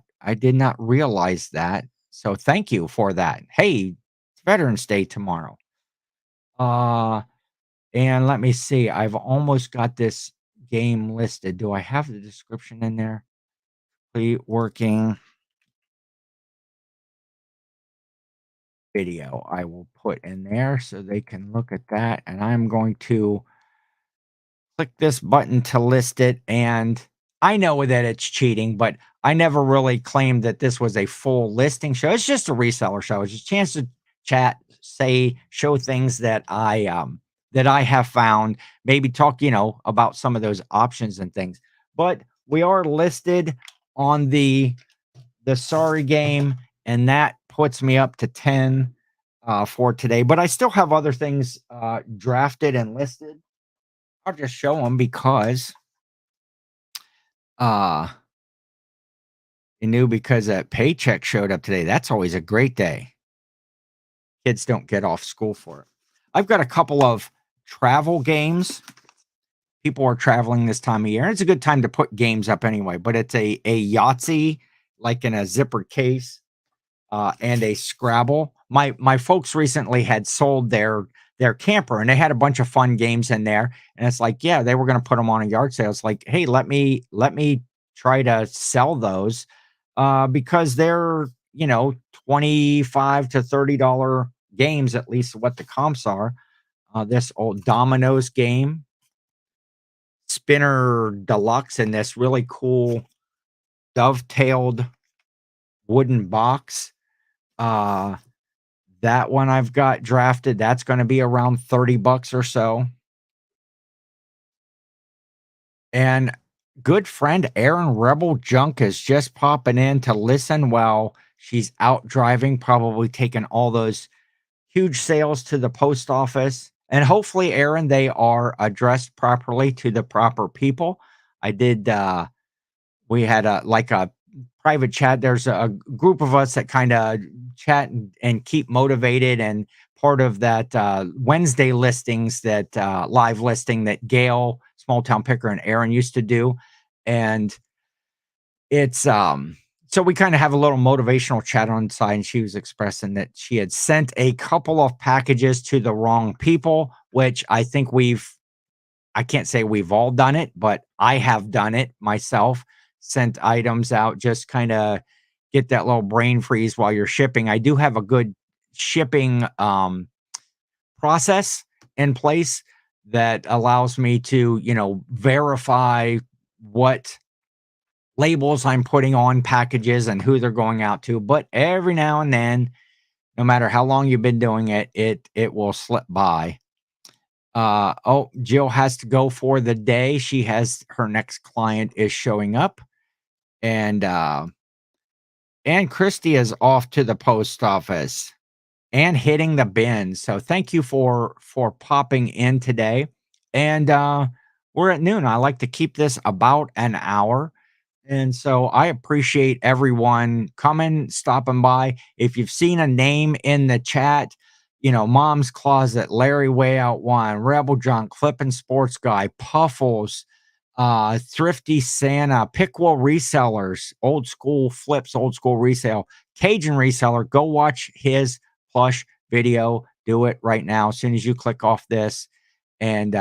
realize that." So thank you for that. Hey, it's Veterans Day tomorrow. Uh, and let me see, I've almost got this game listed. Do I have the description in there? Complete working video. I will put in there so they can look at that, and I'm going to click this button to list it. And I know that it's cheating, but I never really claimed that this was a full listing show. It's just a reseller show. It's just a chance to chat, say, show things that I have found, maybe talk, about some of those options and things. But we are listed on the sorry game, and that puts me up to 10 for today. But I still have other things drafted and listed. I'll just show them because uh you knew because that paycheck showed up today. That's always a great day. Kids don't get off school for it. I've got a couple of travel games. People are traveling this time of year. It's a good time to put games up anyway, but it's a Yahtzee, like in a zipper case, and a Scrabble. My folks recently had sold their camper, and they had a bunch of fun games in there. And it's like, yeah, they were going to put them on a yard sale. It's like, hey, let me try to sell those because they're 25 to $30 games, at least what the comps are. This old dominoes game, Spinner Deluxe, and this really cool dovetailed wooden box. Uh, that one I've got drafted. That's going to be around 30 bucks or so. And good friend Erin Rebel Junk is just popping in to listen while she's out driving, probably taking all those huge sales to the post office. And hopefully, Erin, they are addressed properly to the proper people. I did we had a private chat. There's a group of us that kind of chat and keep motivated. And part of that Wednesday listings, that live listing that Gail, Small Town Picker, and Aaron used to do. And it's so we kind of have a little motivational chat on the side, and she was expressing that she had sent a couple of packages to the wrong people, which I can't say we've all done it, but I have done it myself. Sent items out, just kind of get that little brain freeze while you're shipping. I do have a good shipping process in place that allows me to, verify what labels I'm putting on packages and who they're going out to. But every now and then, no matter how long you've been doing it, it will slip by. Oh, Jill has to go for the day. She has her next client is showing up, and Christy is off to the post office and hitting the bin. So thank you for popping in today. And we're at noon. I like to keep this about an hour. And so I appreciate everyone coming, stopping by. If you've seen a name in the chat, Mom's Closet, Larry Way Out One, Rebel John, Clippin' Sports Guy, Puffles, Thrifty Santa, Pickwill Resellers, Old School Flips, Old School Resale, Cajun Reseller, go watch his plush video. Do it right now as soon as you click off this. And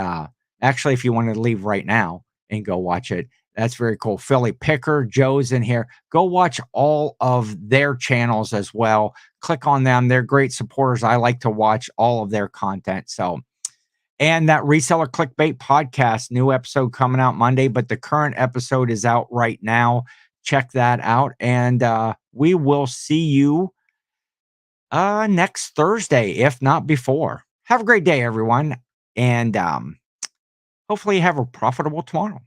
actually, if you want to leave right now and go watch it, that's very cool. Philly Picker, Joe's in here. Go watch all of their channels as well. Click on them. They're great supporters. I like to watch all of their content. So, and that Reseller Clickbait podcast, new episode coming out Monday, but the current episode is out right now. Check that out. And we will see you next Thursday, if not before. Have a great day, everyone. And hopefully you have a profitable tomorrow.